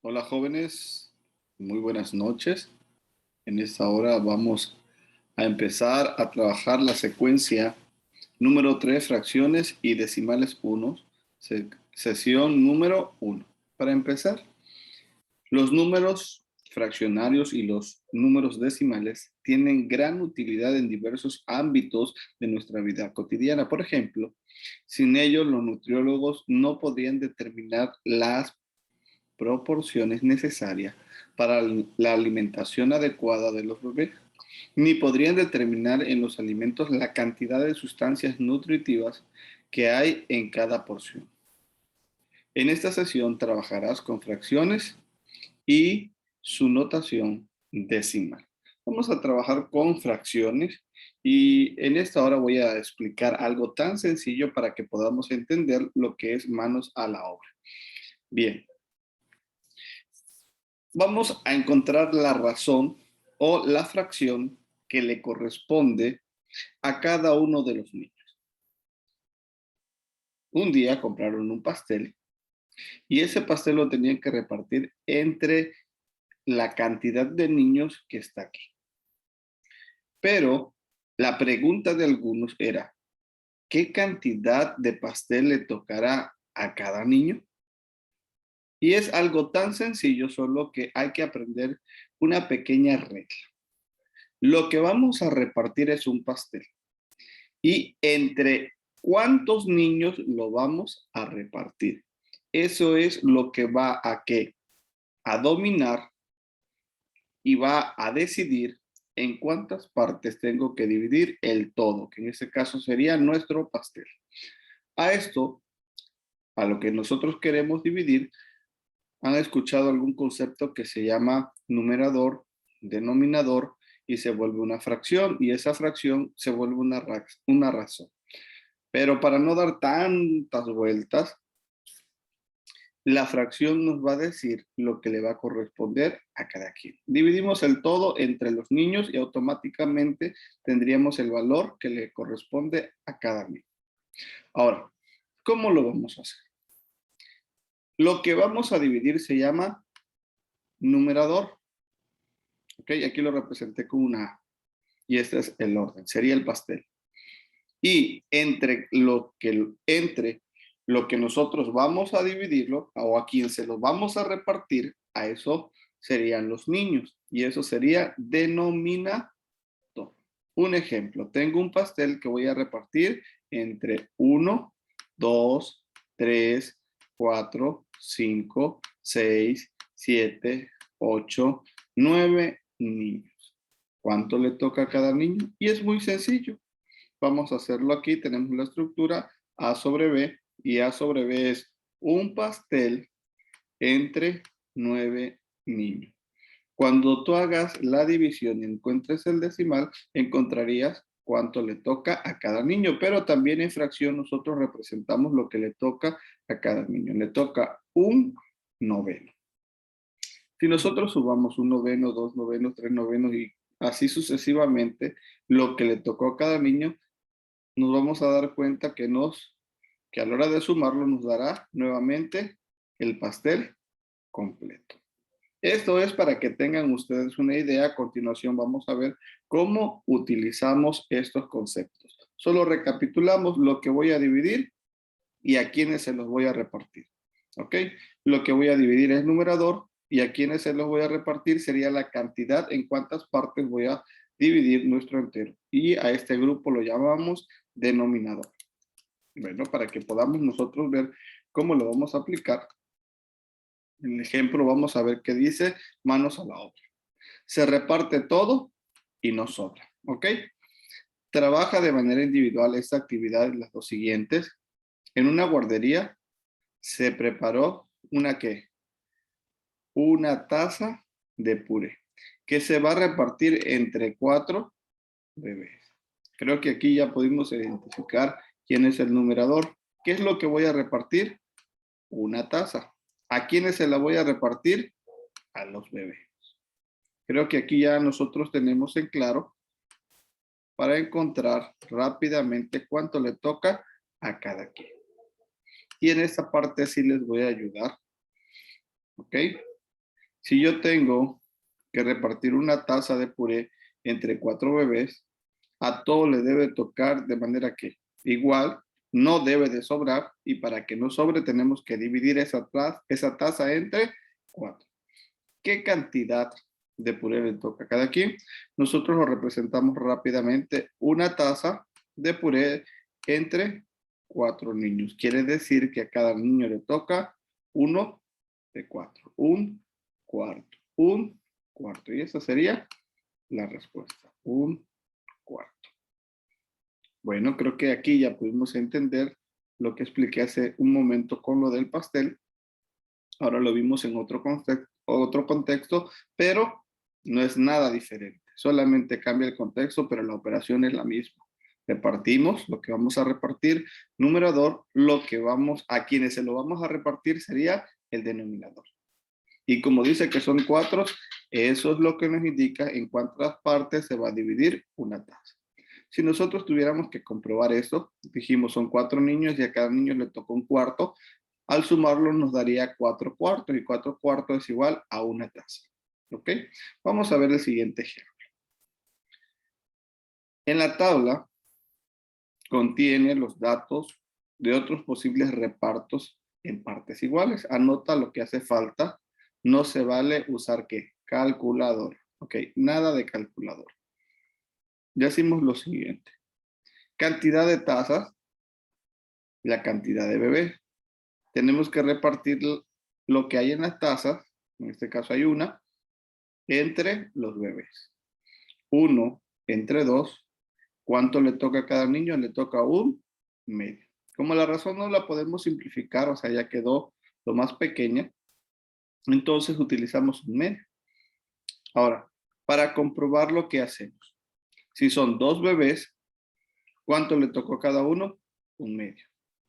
Hola jóvenes, muy buenas noches. En esta hora vamos a empezar a trabajar la secuencia número 3, fracciones y decimales 1, sesión número 1. Para empezar, los números fraccionarios y los números decimales tienen gran utilidad en diversos ámbitos de nuestra vida cotidiana. Por ejemplo, sin ellos los nutriólogos no podrían determinar las proporciones necesarias para la alimentación adecuada de los bebés, ni podrían determinar en los alimentos la cantidad de sustancias nutritivas que hay en cada porción. En esta sesión trabajarás con fracciones y su notación decimal. Vamos a trabajar con fracciones y en esta hora voy a explicar algo tan sencillo para que podamos entender lo que es manos a la obra. Bien, vamos a encontrar la razón o la fracción que le corresponde a cada uno de los niños. Un día compraron un pastel y ese pastel lo tenían que repartir entre la cantidad de niños que está aquí. Pero la pregunta de algunos era, ¿qué cantidad de pastel le tocará a cada niño? Y es algo tan sencillo, solo que hay que aprender una pequeña regla. Lo que vamos a repartir es un pastel. Y entre cuántos niños lo vamos a repartir. Eso es lo que va a qué? A dominar y va a decidir en cuántas partes tengo que dividir el todo, que en este caso sería nuestro pastel. A esto, a lo que nosotros queremos dividir, han escuchado algún concepto que se llama numerador, denominador, y se vuelve una fracción, y esa fracción se vuelve una razón. Pero para no dar tantas vueltas, la fracción nos va a decir lo que le va a corresponder a cada quien. Dividimos el todo entre los niños y automáticamente tendríamos el valor que le corresponde a cada niño. Ahora, ¿cómo lo vamos a hacer? Lo que vamos a dividir se llama numerador. ¿Ok? Aquí lo representé con una A. Y este es el orden, sería el pastel. Y entre lo que nosotros vamos a dividirlo o a quien se lo vamos a repartir, a eso serían los niños. Y eso sería denominador. Un ejemplo, tengo un pastel que voy a repartir entre 1, 2, 3, 4, 5, 6, 7, 8, 9 niños. ¿Cuánto le toca a cada niño? Y es muy sencillo. Vamos a hacerlo aquí. Tenemos la estructura A sobre B y A sobre B es un pastel entre 9 niños. Cuando tú hagas la división y encuentres el decimal, encontrarías cuánto le toca a cada niño, pero también en fracción nosotros representamos lo que le toca a cada niño. Le toca un noveno. Si nosotros subamos un noveno, dos novenos, tres novenos y así sucesivamente, lo que le tocó a cada niño, nos vamos a dar cuenta que a la hora de sumarlo nos dará nuevamente el pastel completo. Esto es para que tengan ustedes una idea. A continuación vamos a ver cómo utilizamos estos conceptos. Solo recapitulamos lo que voy a dividir y a quiénes se los voy a repartir. ¿Ok? Lo que voy a dividir es numerador y a quiénes se los voy a repartir sería la cantidad en cuántas partes voy a dividir nuestro entero. Y a este grupo lo llamamos denominador. Bueno, para que podamos nosotros ver cómo lo vamos a aplicar. En el ejemplo vamos a ver qué dice manos a la obra. Se reparte todo y no sobra. ¿Ok? Trabaja de manera individual esta actividad las dos siguientes. En una guardería se preparó una ¿qué? Una taza de puré que se va a repartir entre 4 bebés. Creo que aquí ya pudimos identificar quién es el numerador. ¿Qué es lo que voy a repartir? Una taza. ¿A quiénes se la voy a repartir? A los bebés. Creo que aquí ya nosotros tenemos en claro para encontrar rápidamente cuánto le toca a cada quien. Y en esta parte sí les voy a ayudar. ¿Ok? Si yo tengo que repartir una taza de puré entre 4 bebés, a todos les debe tocar de manera que igual no debe de sobrar, y para que no sobre tenemos que dividir esa taza entre 4. ¿Qué cantidad de puré le toca a cada quien? Nosotros lo representamos rápidamente: una taza de puré entre 4 niños. Quiere decir que a cada niño le toca 1 de 4, un cuarto, un cuarto. Y esa sería la respuesta, un cuarto. Bueno, creo que aquí ya pudimos entender lo que expliqué hace un momento con lo del pastel. Ahora lo vimos en otro contexto, pero no es nada diferente. Solamente cambia el contexto, pero la operación es la misma. Repartimos lo que vamos a repartir. Número 2, a quienes se lo vamos a repartir sería el denominador. Y como dice que son 4, eso es lo que nos indica en cuántas partes se va a dividir una taza. Si nosotros tuviéramos que comprobar esto, dijimos son 4 niños y a cada niño le tocó un cuarto. Al sumarlo nos daría 4 cuartos, y 4 cuartos es igual a una taza. ¿Ok? Vamos a ver el siguiente ejemplo. En la tabla contiene los datos de otros posibles repartos en partes iguales. Anota lo que hace falta. No se vale usar ¿qué? Calculador. Ok, nada de calculador. Ya hicimos lo siguiente. Cantidad de tazas, la cantidad de bebés. Tenemos que repartir lo que hay en las tazas, en este caso hay una, entre los bebés. 1 entre 2, ¿cuánto le toca a cada niño? Le toca un medio. Como la razón no la podemos simplificar, o sea, ya quedó lo más pequeña, entonces utilizamos un medio. Ahora, para comprobar lo que hacemos, si son 2 bebés, ¿cuánto le tocó a cada uno? Un medio.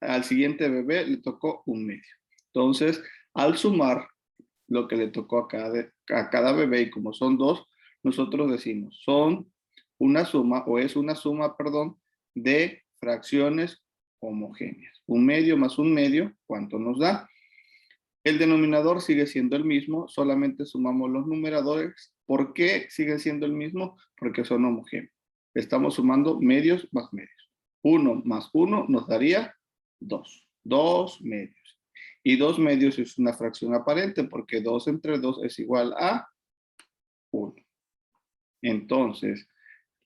Al siguiente bebé le tocó un medio. Entonces, al sumar lo que le tocó a cada bebé, y como son 2, nosotros decimos son una suma, o es una suma, perdón, de fracciones homogéneas. Un medio más un medio, ¿cuánto nos da? El denominador sigue siendo el mismo, solamente sumamos los numeradores. ¿Por qué sigue siendo el mismo? Porque son homogéneos. Estamos sumando medios más medios. 1 más 1 nos daría 2. 2 medios. Y 2 medios es una fracción aparente porque 2 entre 2 es igual a 1. Entonces,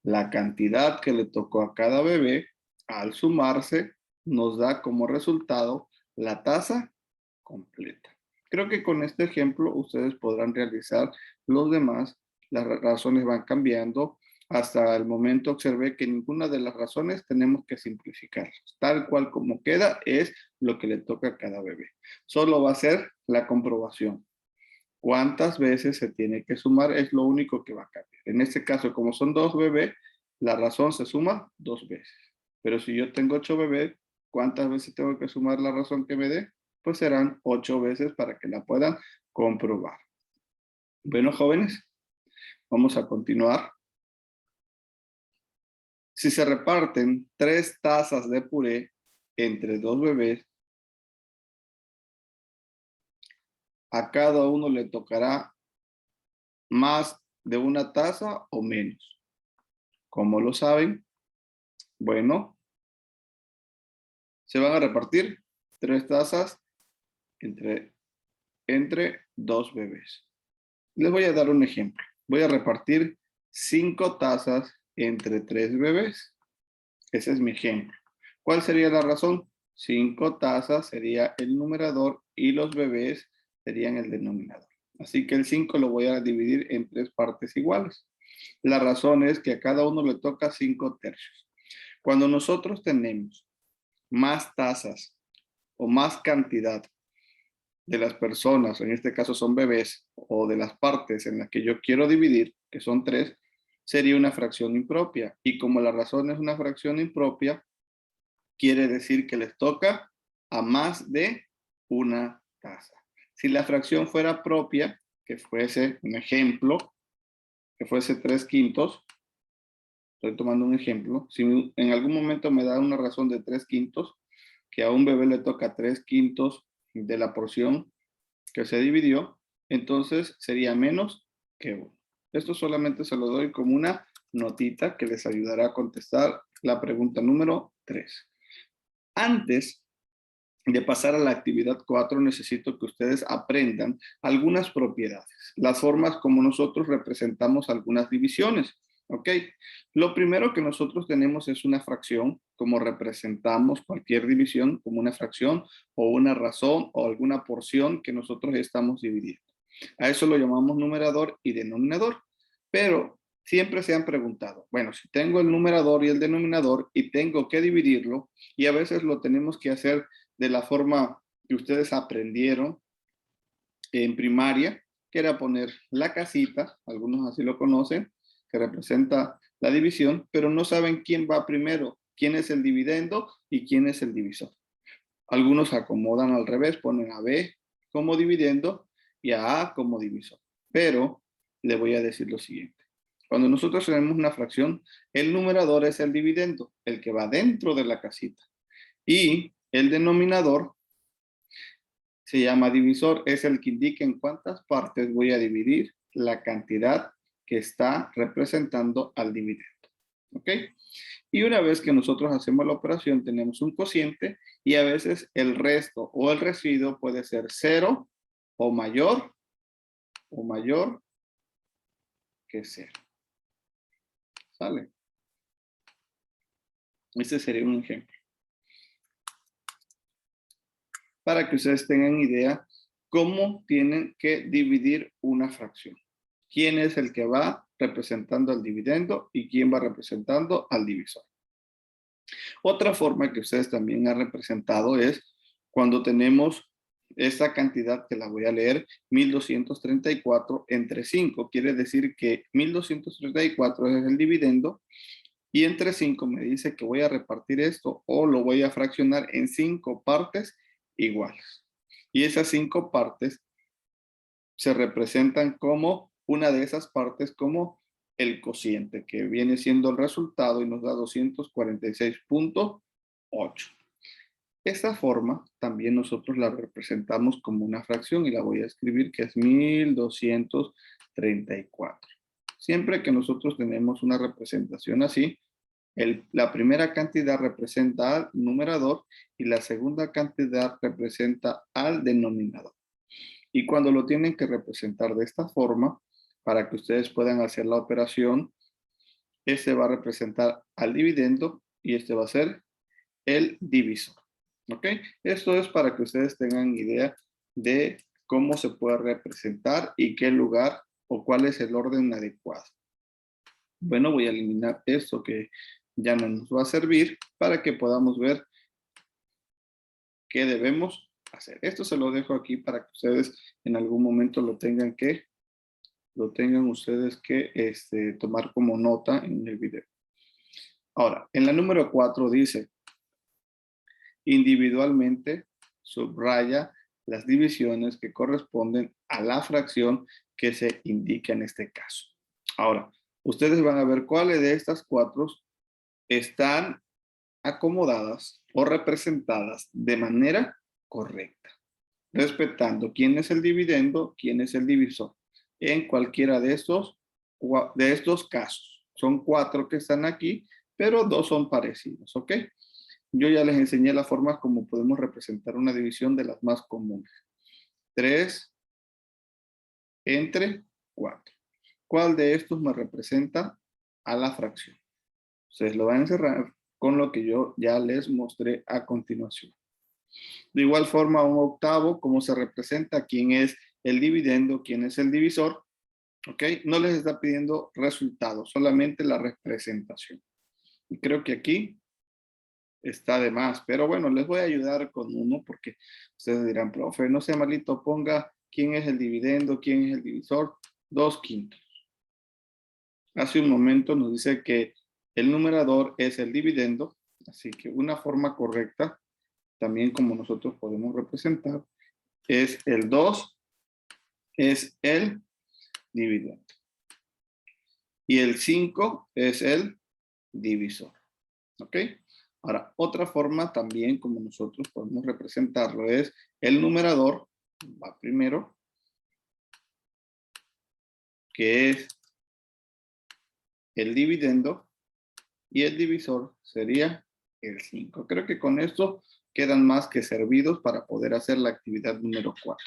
la cantidad que le tocó a cada bebé al sumarse nos da como resultado la taza completa. Creo que con este ejemplo ustedes podrán realizar los demás. Las razones van cambiando. Hasta el momento observé que ninguna de las razones tenemos que simplificarlas. Tal cual como queda es lo que le toca a cada bebé. Solo va a ser la comprobación. ¿Cuántas veces se tiene que sumar? Es lo único que va a cambiar. En este caso, como son 2 bebés, la razón se suma 2 veces. Pero si yo tengo 8 bebés, ¿cuántas veces tengo que sumar la razón que me dé? Pues serán 8 veces para que la puedan comprobar. Bueno, jóvenes, vamos a continuar. Si se reparten 3 tazas de puré entre 2 bebés, a cada uno le tocará más de una taza o menos. ¿Cómo lo saben? Bueno, se van a repartir 3 tazas entre 2 bebés. Les voy a dar un ejemplo. Voy a repartir 5 tazas entre 3 bebés. Ese es mi ejemplo. ¿Cuál sería la razón? 5 tazas sería el numerador y los bebés serían el denominador. Así que el 5 lo voy a dividir en 3 partes iguales. La razón es que a cada uno le toca 5 tercios. Cuando nosotros tenemos más tazas o más cantidad de las personas, en este caso son bebés, o de las partes en las que yo quiero dividir, que son 3, sería una fracción impropia. Y como la razón es una fracción impropia, quiere decir que les toca a más de una taza. Si la fracción fuera propia, que fuese un ejemplo, que fuese 3/5, estoy tomando un ejemplo, si en algún momento me da una razón de 3/5, que a un bebé le toca 3/5 de la porción que se dividió, entonces sería menos que 1. Esto solamente se lo doy como una notita que les ayudará a contestar la pregunta número 3. Antes de pasar a la actividad 4, necesito que ustedes aprendan algunas propiedades, las formas como nosotros representamos algunas divisiones. ¿Ok? Lo primero que nosotros tenemos es una fracción, como representamos cualquier división como una fracción o una razón o alguna porción que nosotros estamos dividiendo. A eso lo llamamos numerador y denominador. Pero siempre se han preguntado, bueno, si tengo el numerador y el denominador y tengo que dividirlo, y a veces lo tenemos que hacer de la forma que ustedes aprendieron en primaria, que era poner la casita, algunos así lo conocen, que representa la división, pero no saben quién va primero, quién es el dividendo y quién es el divisor. Algunos acomodan al revés, ponen a B como dividendo y a A como divisor. Pero le voy a decir lo siguiente. Cuando nosotros tenemos una fracción, el numerador es el dividendo, el que va dentro de la casita. Y el denominador se llama divisor, es el que indica en cuántas partes voy a dividir la cantidad que está representando al dividendo. ¿Ok? Y una vez que nosotros hacemos la operación, tenemos un cociente y a veces el resto o el residuo puede ser 0 o mayor que 0. ¿Sale? Este sería un ejemplo. Para que ustedes tengan idea cómo tienen que dividir una fracción. ¿Quién es el que va representando al dividendo y quién va representando al divisor? Otra forma que ustedes también han representado es cuando tenemos esta cantidad que la voy a leer, 1234 entre 5. Quiere decir que 1234 es el dividendo y entre 5 me dice que voy a repartir esto o lo voy a fraccionar en 5 partes iguales. Y esas 5 partes se representan como una de esas partes como el cociente, que viene siendo el resultado y nos da 246.8. Esta forma también nosotros la representamos como una fracción y la voy a escribir que es 1234. Siempre que nosotros tenemos una representación así, la primera cantidad representa al numerador y la segunda cantidad representa al denominador. Y cuando lo tienen que representar de esta forma, para que ustedes puedan hacer la operación, este va a representar al dividendo y este va a ser el divisor. ¿Ok? Esto es para que ustedes tengan idea de cómo se puede representar y qué lugar o cuál es el orden adecuado. Bueno, voy a eliminar esto que ya no nos va a servir para que podamos ver qué debemos hacer. Esto se lo dejo aquí para que ustedes en algún momento lo tengan ustedes que tomar como nota en el video. Ahora, en la número 4 dice, individualmente subraya las divisiones que corresponden a la fracción que se indica en este caso. Ahora, ustedes van a ver cuáles de estas 4 están acomodadas o representadas de manera correcta, respetando quién es el dividendo, quién es el divisor. En cualquiera de estos casos. Son 4 que están aquí, pero 2 son parecidos, ¿ok? Yo ya les enseñé las formas como podemos representar una división de las más comunes. 3 entre 4. ¿Cuál de estos me representa a la fracción? Ustedes lo van a encerrar con lo que yo ya les mostré a continuación. De igual forma, un octavo, cómo se representa, quién es el dividendo, quién es el divisor. ¿Ok? No les está pidiendo resultados, solamente la representación. Y creo que aquí está de más, pero bueno, les voy a ayudar con uno porque ustedes dirán, profe, no sea malito, ponga quién es el dividendo, quién es el divisor, 2/5. Hace un momento nos dice que el numerador es el dividendo, así que una forma correcta, también como nosotros podemos representar, es el 2, es el dividendo. Y el 5 es el divisor. ¿Ok? Ahora, otra forma también como nosotros podemos representarlo es el numerador, va primero, que es el dividendo, y el divisor sería el 5. Creo que con esto quedan más que servidos para poder hacer la actividad número 4.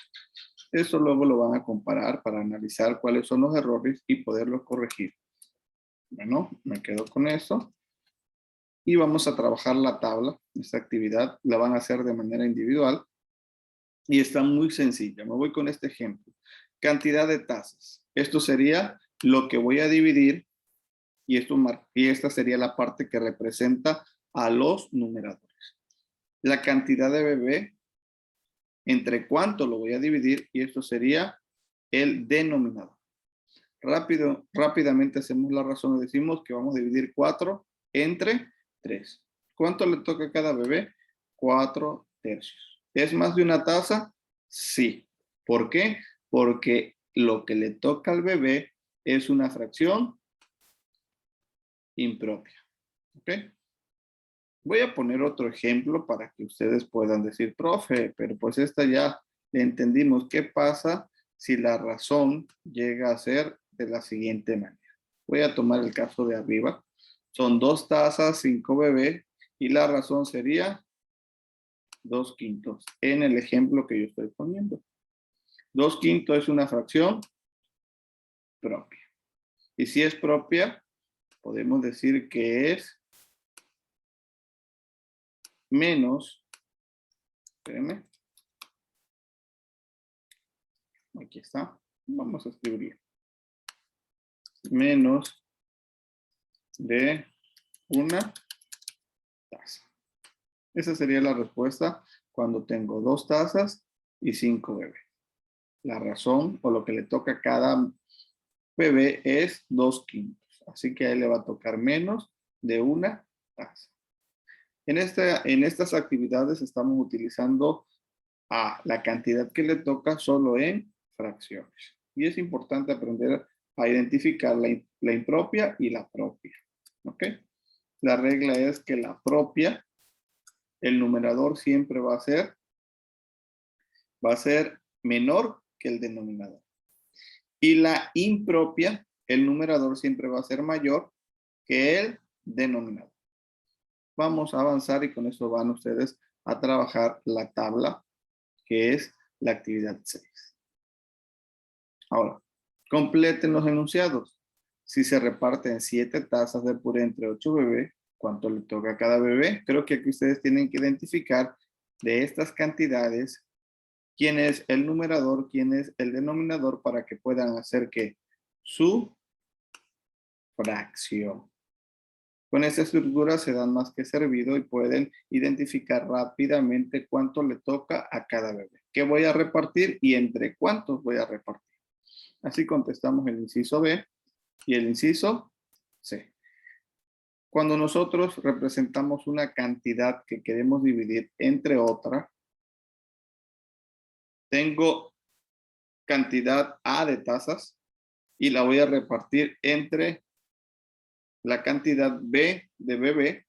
Eso luego lo van a comparar para analizar cuáles son los errores y poderlos corregir. Bueno, me quedo con eso. Y vamos a trabajar la tabla. Esta actividad la van a hacer de manera individual. Y está muy sencilla. Me voy con este ejemplo. Cantidad de tazas. Esto sería lo que voy a dividir. Y esta sería la parte que representa a los numeradores. La cantidad de bebé, entre cuánto lo voy a dividir, y esto sería el denominador. Rápidamente hacemos la razón y decimos que vamos a dividir 4 entre 3. ¿Cuánto le toca a cada bebé? 4 tercios. ¿Es más de una taza? Sí. ¿Por qué? Porque lo que le toca al bebé es una fracción impropia. ¿Ok? Voy a poner otro ejemplo para que ustedes puedan decir, profe, pero pues esta ya entendimos. ¿Qué pasa si la razón llega a ser de la siguiente manera? Voy a tomar el caso de arriba. Son 2 tazas, 5 bebés, y la razón sería 2/5 en el ejemplo que yo estoy poniendo. 2/5 es una fracción propia. Y si es propia, podemos decir que es menos, espérenme, aquí está, vamos a escribirlo, menos de una taza. Esa sería la respuesta cuando tengo 2 tazas y 5 bebés. La razón o lo que le toca a cada bebé es 2/5. Así que a él le va a tocar menos de una taza. En estas actividades estamos utilizando la cantidad que le toca solo en fracciones. Y es importante aprender a identificar la impropia y la propia. ¿Ok? La regla es que la propia, el numerador siempre va a ser menor que el denominador. Y la impropia, el numerador siempre va a ser mayor que el denominador. Vamos a avanzar y con eso van ustedes a trabajar la tabla, que es la actividad 6. Ahora, completen los enunciados. Si se reparten 7 tazas de puré entre 8 bebés, ¿cuánto le toca a cada bebé? Creo que aquí ustedes tienen que identificar de estas cantidades quién es el numerador, quién es el denominador para que puedan hacer que su fracción. Con esta estructura se dan más que servido y pueden identificar rápidamente cuánto le toca a cada bebé. ¿Qué voy a repartir y entre cuántos voy a repartir? Así contestamos el inciso B y el inciso C. Cuando nosotros representamos una cantidad que queremos dividir entre otra, tengo cantidad A de tazas y la voy a repartir entre la cantidad B de bebé,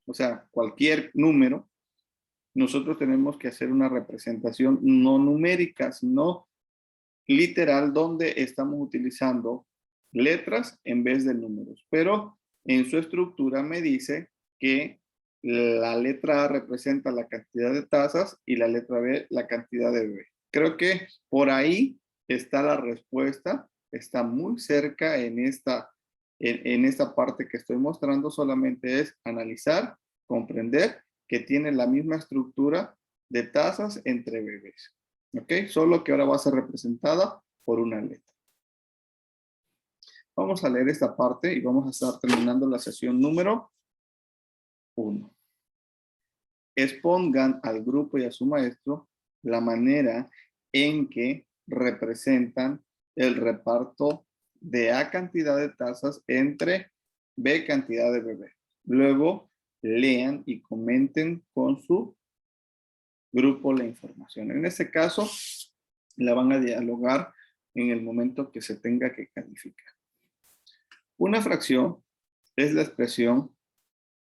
o sea, cualquier número. Nosotros tenemos que hacer una representación no numérica, sino literal, donde estamos utilizando letras en vez de números. Pero en su estructura me dice que la letra A representa la cantidad de tazas y la letra B la cantidad de bebé. Creo que por ahí está la respuesta. Está muy cerca en esta parte que estoy mostrando. Solamente es analizar, comprender que tiene la misma estructura de tazas entre bebés. ¿Ok? Solo que ahora va a ser representada por una letra. Vamos a leer esta parte y vamos a estar terminando la sesión número 1. Expongan al grupo y a su maestro la manera en que representan el reparto de A cantidad de tazas entre B cantidad de bebé. Luego lean y comenten con su grupo la información. En este caso, la van a dialogar en el momento que se tenga que calificar. Una fracción es la expresión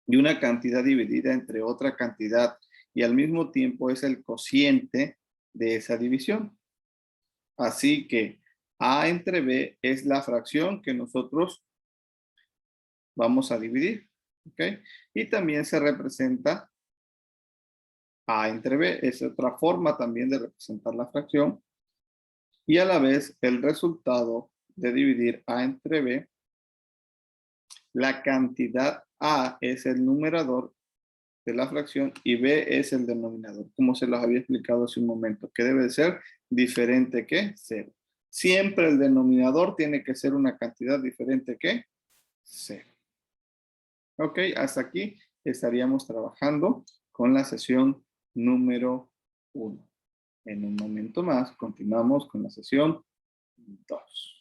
de una cantidad dividida entre otra cantidad y al mismo tiempo es el cociente de esa división. Así que A entre B es la fracción que nosotros vamos a dividir. ¿Ok? Y también se representa A entre B. Es otra forma también de representar la fracción. Y a la vez el resultado de dividir A entre B, la cantidad A es el numerador de la fracción y B es el denominador, como se los había explicado hace un momento, que debe ser diferente que cero. Siempre el denominador tiene que ser una cantidad diferente que cero. Ok, hasta aquí estaríamos trabajando con la sesión número 1. En un momento más continuamos con la sesión 2.